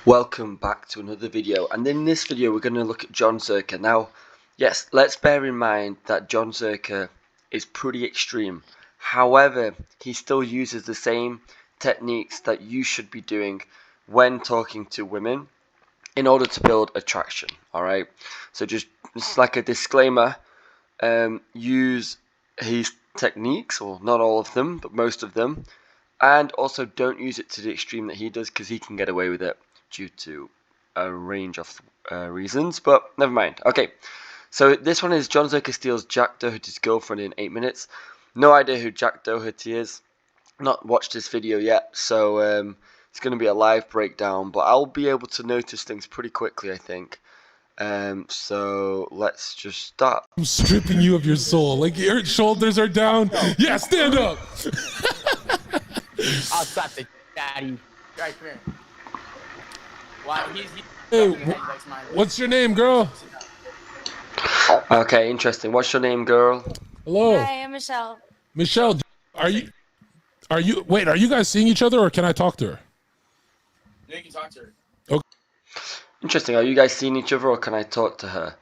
Welcome back to another video, and in this video we're going to look at John ZHERKA. Now, yes, let's bear in mind that John ZHERKA is pretty extreme. However, he still uses the same techniques that you should be doing when talking to women in order to build attraction, alright? So just like a disclaimer, use his techniques, or not all of them, but most of them, and also don't use it to the extreme that he does, because he can get away with it due to a range of reasons, but never mind. Okay, so this one is John ZHERKA steals Jack Doherty's girlfriend in 8 minutes. No idea who Jack Doherty is. Not watched this video yet, so it's going to be a live breakdown, but I'll be able to notice things pretty quickly, I think. So let's just start. I'm stripping you of your soul. Like your shoulders are down. Yeah, stand up. I'll slap the daddy. Right, come here. Why? Hey, what's your name, girl? Okay, interesting. What's your name, girl? Hello. Hi, I'm Michelle. Michelle, are you guys seeing each other, or can I talk to her? No, you can talk to her. Okay. Interesting. Are you guys seeing each other, or can I talk to her?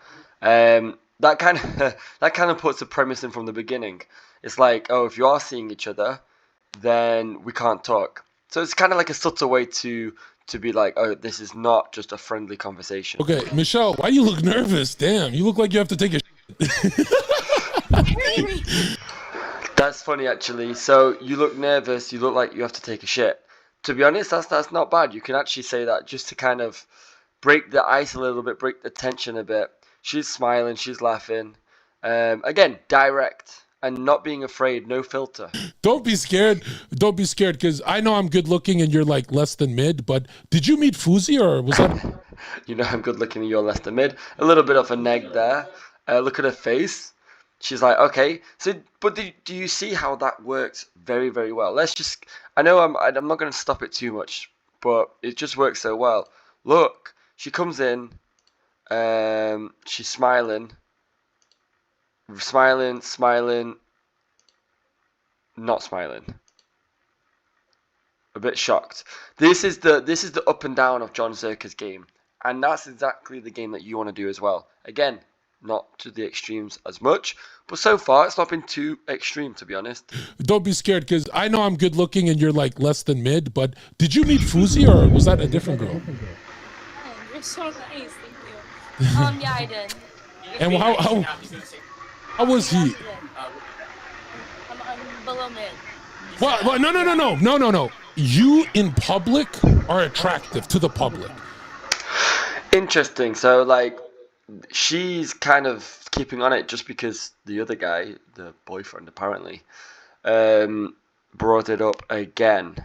That kind of puts the premise in from the beginning. It's like, oh, if you are seeing each other, then we can't talk. So it's kind of like a subtle way to be like, oh, this is not just a friendly conversation. Okay, Michelle, why do you look nervous? Damn, you look like you have to take a That's funny, actually. So you look nervous. You look like you have to take a shit. To be honest, that's not bad. You can actually say that just to kind of break the ice a little bit, break the tension a bit. She's smiling. She's laughing. Again, direct and not being afraid. No filter. Don't be scared. Don't be scared, because I know I'm good looking and you're like less than mid, but did you meet Fuzi, or was that? You know I'm good looking and you're less than mid. A little bit of a neg there. Look at her face. She's like, okay. So, but do you see how that works very, very well? Let's just, I know I'm not going to stop it too much, but it just works so well. Look, she comes in, she's smiling, not smiling. A bit shocked. This is the up and down of John ZHERKA's game, and that's exactly the game that you want to do as well. Again, not to the extremes as much, but so far it's not been too extreme, to be honest. Don't be scared, because I know I'm good looking and you're like less than mid, but did you meet Fuzi, or was that a different girl? Oh, you're so nice, thank you. Yeah, I did. And how was he? I'm below mid. What? No. You in public are attractive to the public. Interesting. So, like, she's kind of keeping on it just because the other guy, the boyfriend apparently, brought it up again.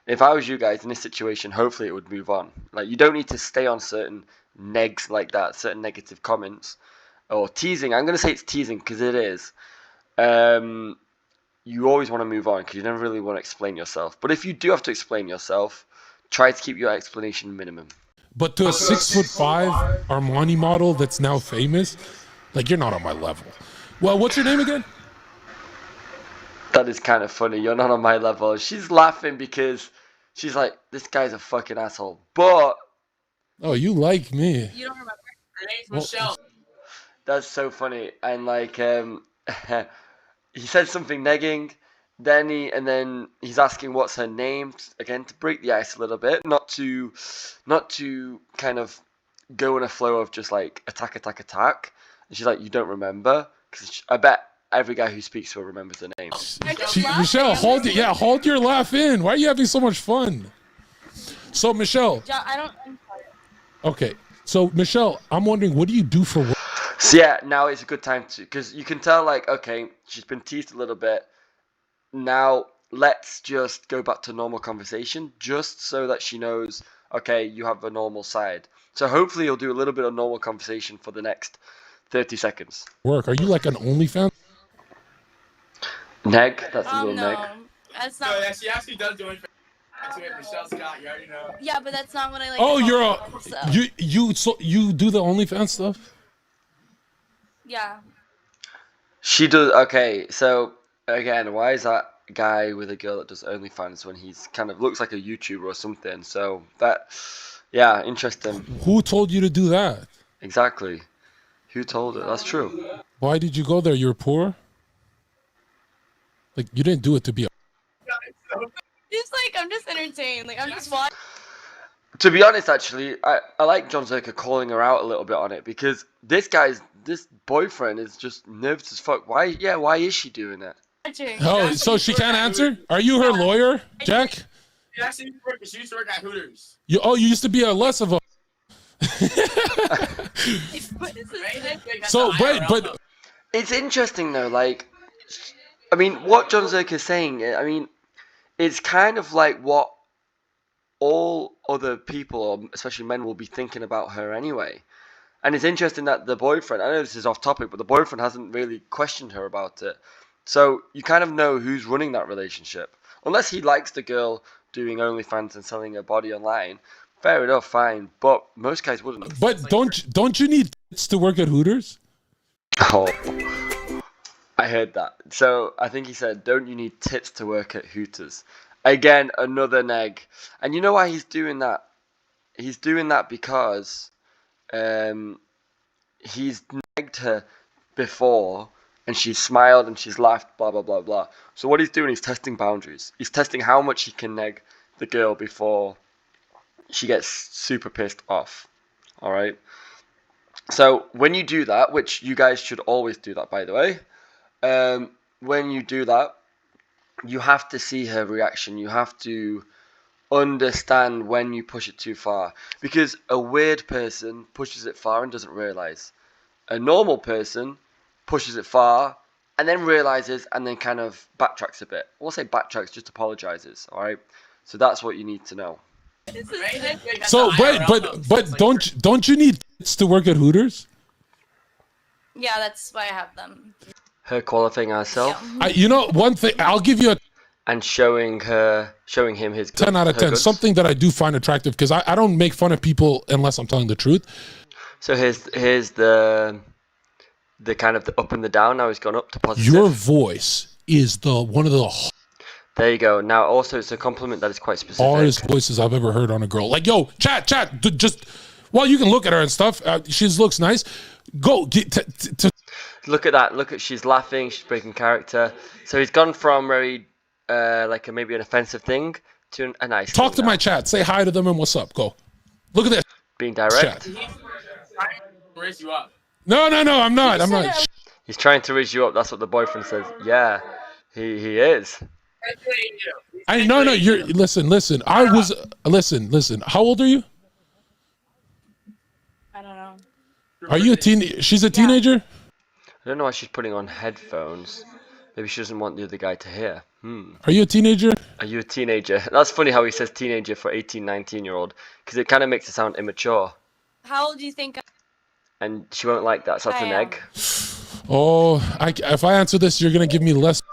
If I was you guys in this situation, hopefully it would move on. Like, you don't need to stay on certain negs like that, certain negative comments or teasing. I'm going to say it's teasing because it is. You always want to move on because you never really want to explain yourself. But if you do have to explain yourself, try to keep your explanation minimum. But to a 6'5" Armani model that's now famous, like, you're not on my level. Well, what's your name again? That is kind of funny. You're not on my level. She's laughing because she's like, this guy's a fucking asshole. But Oh, you like me. You don't remember? Her name's Michelle. that's so funny. And like, he said something negging, and then he's asking what's her name again to break the ice a little bit, not to kind of go in a flow of just like attack. And she's like, you don't remember? Because I bet every guy who speaks to her remembers the name. Michelle, hold your laugh in. Why are you having so much fun? So, Michelle. I don't. I'm sorry. Okay. So, Michelle, I'm wondering, what do you do for work? So yeah, now is a good time to, because you can tell, like, okay, she's been teased a little bit. Now let's just go back to normal conversation, just so that she knows, okay, you have a normal side. So hopefully you'll do a little bit of normal conversation for the next 30 seconds. Work? Are you like an OnlyFans? Neg, that's a little No, neg. that's No, not. yeah, she actually does do it. That's what Michelle Scott. You already know. Yeah, but that's not what I like. Oh, to you're call a it, so. you do the OnlyFans stuff? Yeah. She does. Okay, so again, why is that guy with a girl that does OnlyFans when he's kind of looks like a YouTuber or something? So that Yeah, interesting. Who told you to do that? Exactly. Who told her? That's true. Why did you go there? You were poor? Like, you didn't do it to be a... Just like I'm just entertained. Like I'm just watching. To be honest, actually, I like John ZHERKA calling her out a little bit on it because this boyfriend is just nervous as fuck. Why is she doing it? Oh, so she can't answer? Are you her lawyer, Jack? She used to work at Hooters. You used to be a less of a... So, but... It's interesting though, like, I mean, what John ZHERKA is saying, I mean, it's kind of like what all other people, or especially men, will be thinking about her anyway. And it's interesting that the boyfriend, I know this is off topic, but the boyfriend hasn't really questioned her about it. So you kind of know who's running that relationship. Unless he likes the girl doing OnlyFans and selling her body online, fair enough, fine. But most guys wouldn't. But don't you need to work at Hooters? Oh, I heard that. So I think he said, "Don't you need tits to work at Hooters?" Again, another neg. And you know why he's doing that? He's doing that because he's negged her before, and she's smiled and she's laughed, blah blah blah blah. So what he's doing is testing boundaries. He's testing how much he can neg the girl before she gets super pissed off. All right. So when you do that, which you guys should always do that, by the way, when you do that, you have to see her reaction. You have to understand when you push it too far. Because a weird person pushes it far and doesn't realize. A normal person pushes it far and then realizes and then kind of backtracks a bit. I won't say backtracks, just apologizes. All right. So that's what you need to know. So, but don't you need to work at Hooters? Yeah, that's why I have them. Her qualifying herself. Yeah. You know, one thing, I'll give you a And showing him his 10 out of 10. goods. Something that I do find attractive, because I don't make fun of people unless I'm telling the truth. So here's the kind of the up and the down. Now he's gone up to positive. Your voice is one of the There you go. Now also it's a compliment that is quite specific. hardest voices I've ever heard on a girl. Like, yo, chat, just, well, you can look at her and stuff. She looks nice. Go Look at that. Look at, she's laughing. She's breaking character. So he's gone from very like maybe an offensive thing to a nice. talk thing to now. my chat. Say hi to them and what's up. Go. Look at this. Being direct. Chat. He's trying to raise you up. No, I'm not. He's trying to raise you up. That's what the boyfriend says. Yeah, he is. No. You're listen. I was listen. How old are you? I don't know. Are you a teen? She's a teenager. I don't know why she's putting on headphones. Maybe she doesn't want the other guy to hear. Are you a teenager? Are you a teenager? That's funny how he says teenager for 18, 19-year-old, because it kind of makes it sound immature. How old do you think? And she won't like that, so that's I an am. egg. Oh, if I answer this, you're gonna give me less.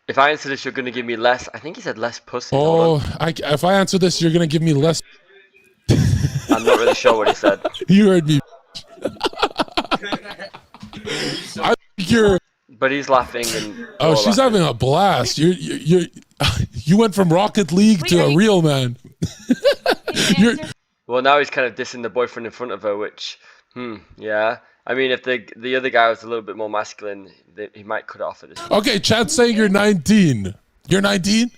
If I answer this, you're going to give me less. I think he said less pussy. Hold Oh, on. if I answer this, you're gonna give me less. I'm not really sure what he said. You heard me. I think you're. But he's laughing and. Oh, all she's laughing. having a blast. You went from Rocket League Wait, to are a you- real man. You're, Well, now he's kind of dissing the boyfriend in front of her, which, yeah. I mean, if the other guy was a little bit more masculine, he might cut it off at this point. okay, chat's saying you're 19. You're 19?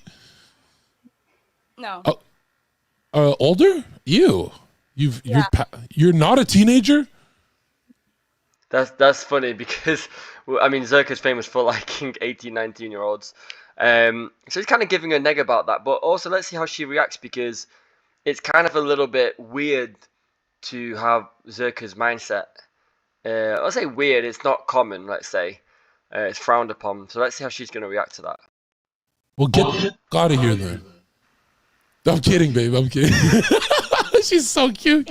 No. Older? You're Yeah. you're not a teenager? That's funny because, well, I mean, ZHERKA's famous for liking 18, 19-year-olds. So he's kind of giving a neg about that. But also, let's see how she reacts, because it's kind of a little bit weird to have ZHERKA's mindset. I'll say weird, it's not common, let's say. It's frowned upon. So let's see how she's going to react to that. Well, get out of here then. I'm kidding, babe. I'm kidding. She's so cute.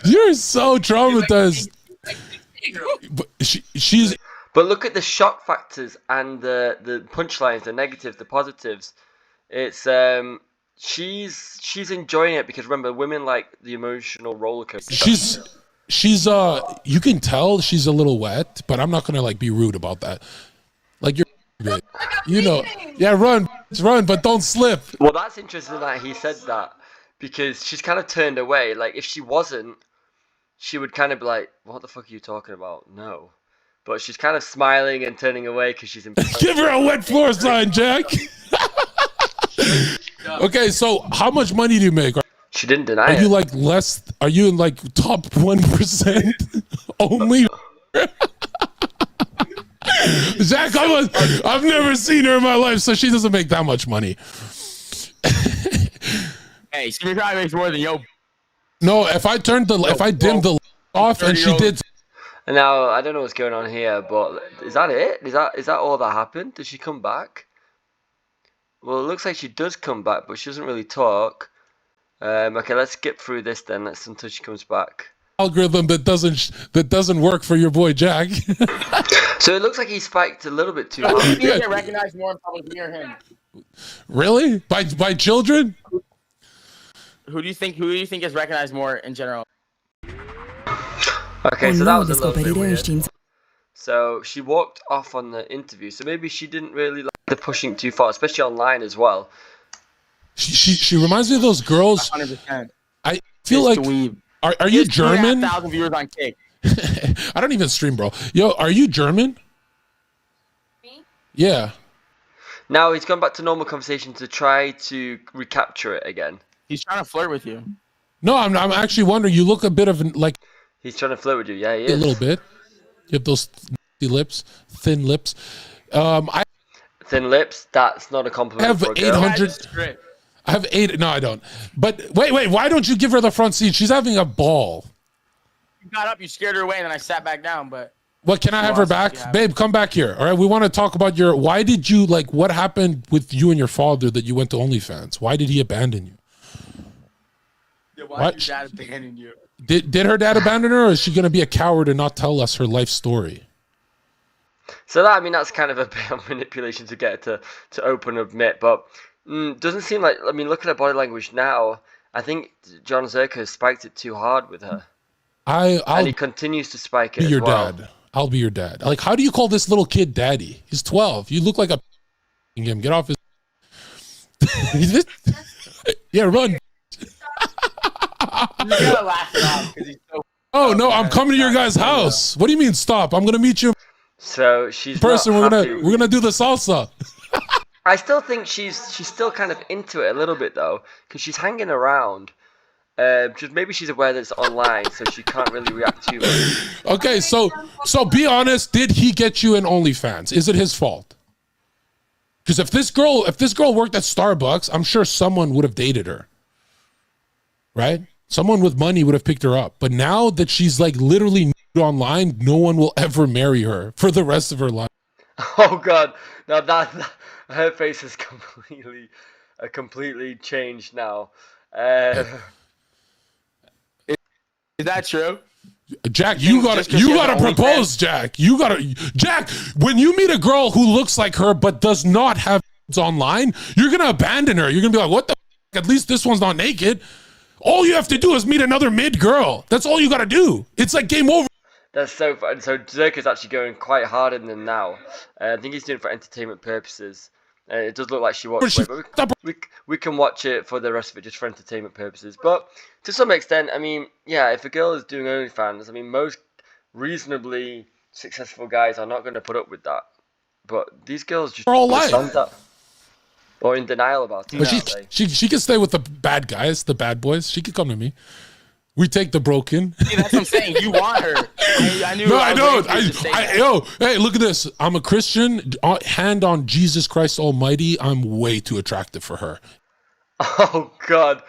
You're so traumatized. But she's. But look at the shock factors and the punchlines, the negatives, the positives. It's she's enjoying it, because remember, women like the emotional roller coaster. She's you can tell she's a little wet, but I'm not gonna like be rude about that. Like you're, you know, yeah, run. run, but don't slip. Well, that's interesting that he said that because she's kind of turned away. Like, if she wasn't, she would kind of be like, "What the fuck are you talking about?" No. But she's kind of smiling and turning away because she's embarrassed. Give her a wet floor sign, Jack. Okay, so how much money do you make? She didn't deny Are it. you like less? Are you in like top 1% only? Jack, I've never seen her in my life, so she doesn't make that much money. Hey, she probably makes more than yo. No, if I dimmed the off and she did. Now, I don't know what's going on here, but is that it? Is that all that happened? Does she come back? Well, it looks like she does come back, but she doesn't really talk. Okay, let's skip through this then. Let's until she comes back. Algorithm that doesn't work for your boy Jack. So it looks like he spiked a little bit too hard. You get recognized more in public near him. Really? By children? Who do you think is recognized more in general? Okay, so that was a little bit weird. So she walked off on the interview, so maybe she didn't really like the pushing too far, especially online as well. She reminds me of those girls. 100%. I feel like are you German? 2,500 viewers on Kick. I don't even stream, bro. Yo, are you German? Me? Yeah. Now he's gone back to normal conversation to try to recapture it again. He's trying to flirt with you. No, I'm actually wondering. You look a bit of like. He's trying to flirt with you. Yeah, he is. A little bit. You have those thin lips. Thin lips. That's not a compliment. I have for a girl. 800. I have 8. No, I don't. But wait. Why don't you give her the front seat? She's having a ball. You got up, you scared her away, and then I sat back down. But what? Can I have her back, babe? Come back here. All right. We want to talk about your. Why did you like? What happened with you and your father that you went to OnlyFans? Why did he abandon you? Yeah, why did your dad abandon you? Did her dad abandon her, or is she gonna be a coward and not tell us her life story? So that, I mean, that's kind of a bit of manipulation to get her to open and admit, but doesn't seem like. I mean, look at her body language now. I think John ZHERKA has spiked it too hard with her. And he continues to spike it. Be your as well. dad. I'll be your dad. Like, how do you call this little kid daddy? He's 12. You look like a him. Get off his. Yeah, run. You gotta laugh it off because he's so. Oh no, I'm coming to your guys' house. What do you mean stop? I'm gonna meet you. So she's In person. not We're gonna do the salsa. I still think she's still kind of into it a little bit though, because she's hanging around. Just maybe she's aware that it's online, so she can't really react too much. Okay, so be honest. Did he get you an OnlyFans? Is it his fault? Because if this girl worked at Starbucks, I'm sure someone would have dated her. Right? Someone with money would have picked her up. But now that she's like literally nude online, no one will ever marry her for the rest of her life. Oh God! Now that her face is completely changed now. Is that true? Jack, you gotta propose, Jack. Jack. When you meet a girl who looks like her but does not have online, you're gonna abandon her. You're gonna be like, "What the? At least this one's not naked." All you have to do is meet another mid girl. That's all you gotta do. It's like game over. That's so fun. So ZHERKA's actually going quite hard in them now. I think he's doing it for entertainment purposes. It does look like she walked away, but we can watch it for the rest of it just for entertainment purposes. But to some extent, I mean, yeah, if a girl is doing OnlyFans, I mean, most reasonably successful guys are not going to put up with that. But these girls just understand that. Or in denial about it. But she can stay with the bad guys, the bad boys. She can come to me. We take the broken. See, that's what I'm saying. You want her. I knew. No, I don't. Hey, look at this. I'm a Christian. Hand on Jesus Christ Almighty. I'm way too attractive for her. Oh, God.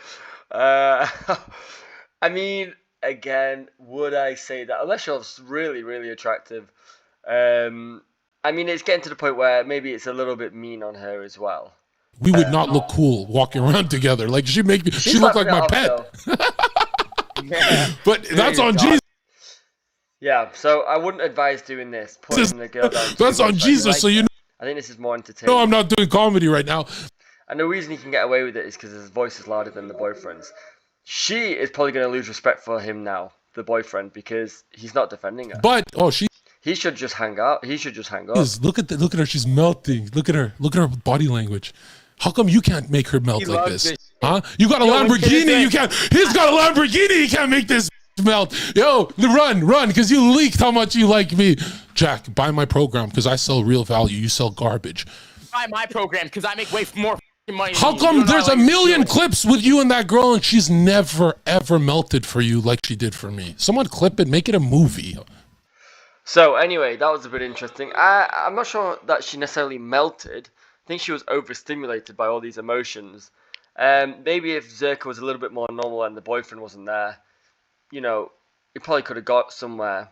I mean, again, would I say that? Unless you're really, really attractive. I mean, it's getting to the point where maybe it's a little bit mean on her as well. We would not look cool walking around together. Like, she looked like my pet. But that's on Jesus. Yeah, so I wouldn't advise doing this. Putting the girl down. That's on Jesus, so you know. I think this is more entertaining. No, I'm not doing comedy right now. And the reason he can get away with it is because his voice is louder than the boyfriend's. She is probably going to lose respect for him now, the boyfriend, because he's not defending her. But he should just hang out. He should just hang up. Look at her. She's melting. Look at her body language. How come you can't make her melt He like loves this? this Huh? You got a Yo, when Lamborghini, Kenneth you can't. He's got a Lamborghini, you can't make this melt. Yo, run, because you leaked how much you like me. Jack, buy my program because I sell real value. You sell garbage. Buy my program because I make way more money. How come there's a million clips with you and that girl and she's never ever melted for you like she did for me? Someone clip it, make it a movie. So anyway, that was a bit interesting. I'm not sure that she necessarily melted. I think she was overstimulated by all these emotions. Maybe if ZHERKA was a little bit more normal and the boyfriend wasn't there, you know, it probably could have got somewhere.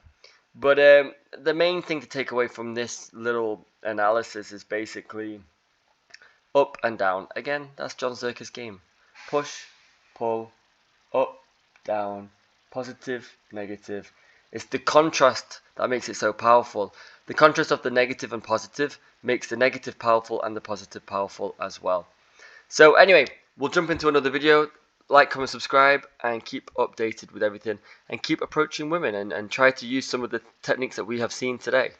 But the main thing to take away from this little analysis is basically up and down. Again, that's John ZHERKA's game. Push, pull, up, down, positive, negative. It's the contrast that makes it so powerful. The contrast of the negative and positive makes the negative powerful and the positive powerful as well. So anyway, we'll jump into another video. Like, comment, subscribe, and keep updated with everything. And keep approaching women and try to use some of the techniques that we have seen today.